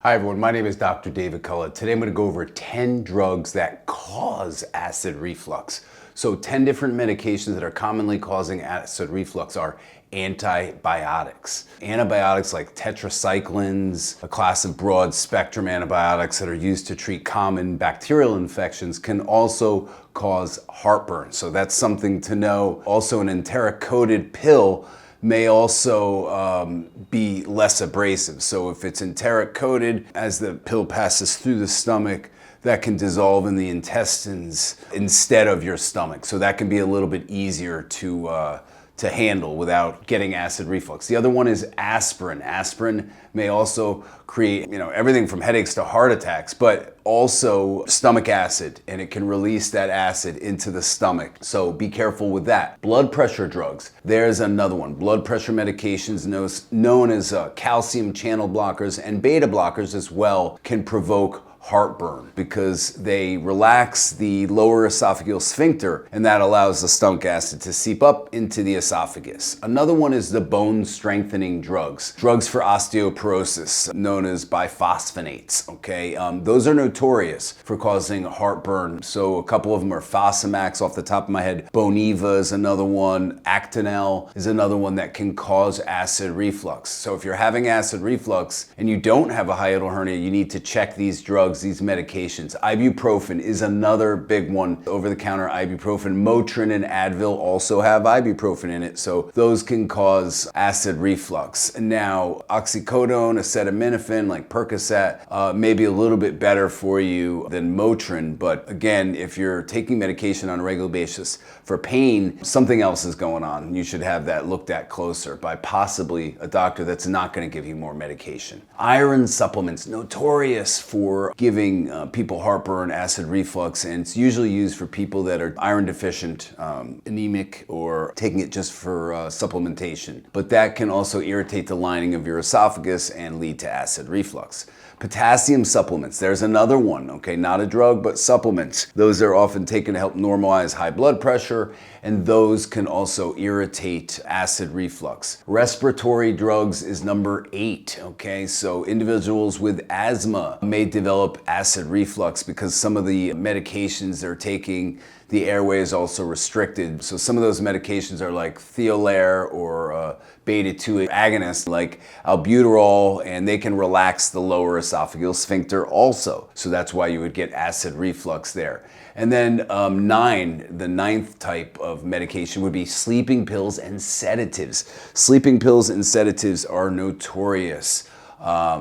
Hi everyone, my name is Dr. David Kulla. Today I'm going to go over 10 drugs that cause acid reflux. So 10 different medications that are commonly causing acid reflux are antibiotics. Antibiotics like tetracyclines, a class of broad spectrum antibiotics that are used to treat common bacterial infections, can also cause heartburn. So that's something to know. Also, an enteric-coated pill may also be less abrasive. So if it's enteric coated, as the pill passes through the stomach, that can dissolve in the intestines instead of your stomach. So that can be a little bit easier to handle without getting acid reflux. The other one is aspirin. Aspirin may also create, everything from headaches to heart attacks, but also stomach acid, and it can release that acid into the stomach. So be careful with that. Blood pressure drugs. There's another one. Blood pressure medications known as calcium channel blockers and beta blockers as well can provoke heartburn because they relax the lower esophageal sphincter, and that allows the stomach acid to seep up into the esophagus. Another one is the bone strengthening drugs. Drugs for osteoporosis, known as biphosphonates, okay? Those are notorious for causing heartburn. So a couple of them are Fosamax off the top of my head. Boniva is another one. Actonel is another one that can cause acid reflux. So if you're having acid reflux and you don't have a hiatal hernia, you need to check these drugs, these medications. Ibuprofen is another big one. Over-the-counter ibuprofen. Motrin and Advil also have ibuprofen in it, so those can cause acid reflux. Now, oxycodone, acetaminophen, like Percocet, may be a little bit better for you than Motrin, but again, if you're taking medication on a regular basis for pain, something else is going on. You should have that looked at closer by possibly a doctor that's not going to give you more medication. Iron supplements, notorious for giving people heartburn, acid reflux, and it's usually used for people that are iron deficient, anemic, or taking it just for supplementation. But that can also irritate the lining of your esophagus and lead to acid reflux. Potassium supplements, there's another one, okay? Not a drug, but supplements. Those are often taken to help normalize high blood pressure, and those can also irritate acid reflux. Respiratory drugs is number 8, okay? So individuals with asthma may develop acid reflux because some of the medications they're taking, the airway is also restricted. So some of those medications are like Thiolair or beta-2 agonists like albuterol, and they can relax the lower esophageal sphincter also. So that's why you would get acid reflux there. And then the ninth type of medication would be sleeping pills and sedatives. Sleeping pills and sedatives are notorious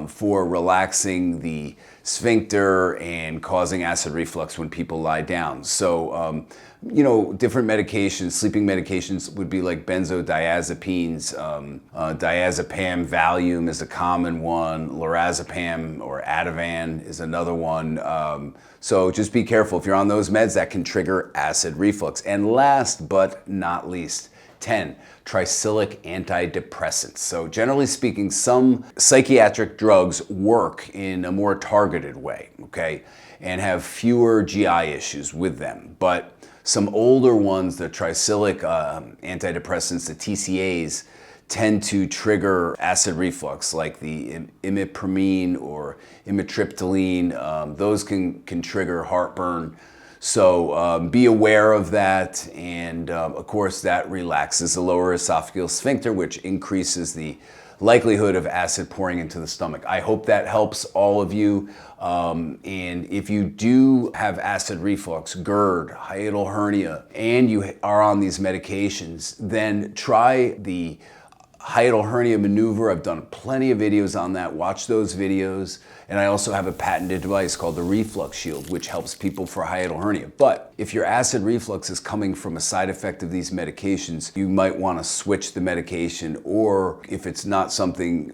for relaxing the sphincter and causing acid reflux when people lie down. So, different medications, sleeping medications would be like benzodiazepines. Diazepam Valium is a common one. Lorazepam or Ativan is another one. So just be careful. If you're on those meds, that can trigger acid reflux. And last but not least, 10, tricyclic antidepressants. So generally speaking, some psychiatric drugs work in a more targeted way, okay, and have fewer GI issues with them. But some older ones, the tricyclic antidepressants, the TCAs, tend to trigger acid reflux, like the imipramine or amitriptyline. Those can trigger heartburn. So be aware of that, and of course that relaxes the lower esophageal sphincter, which increases the likelihood of acid pouring into the stomach. I hope that helps all of you. And if you do have acid reflux, GERD, hiatal hernia, and you are on these medications, then try the hiatal hernia maneuver. I've done plenty of videos on that. Watch those videos. And I also have a patented device called the Reflux Shield, which helps people for hiatal hernia. But if your acid reflux is coming from a side effect of these medications, you might want to switch the medication, or if it's not something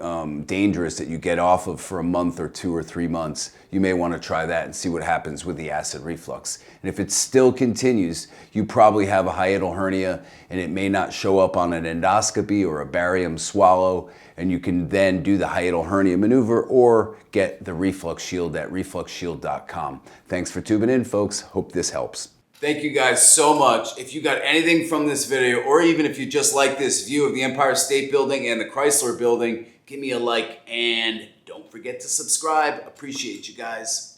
dangerous that you get off of for a month or 2 or 3 months, you may want to try that and see what happens with the acid reflux. And if it still continues, you probably have a hiatal hernia, and it may not show up on an endoscopy or a barium swallow, and you can then do the hiatal hernia maneuver or get the Reflux Shield at refluxshield.com. Thanks for tuning in, folks. Hope this helps. Thank you guys so much. If you got anything from this video, or even if you just like this view of the Empire State Building and the Chrysler Building, give me a like, and don't forget forget to subscribe. Appreciate you guys.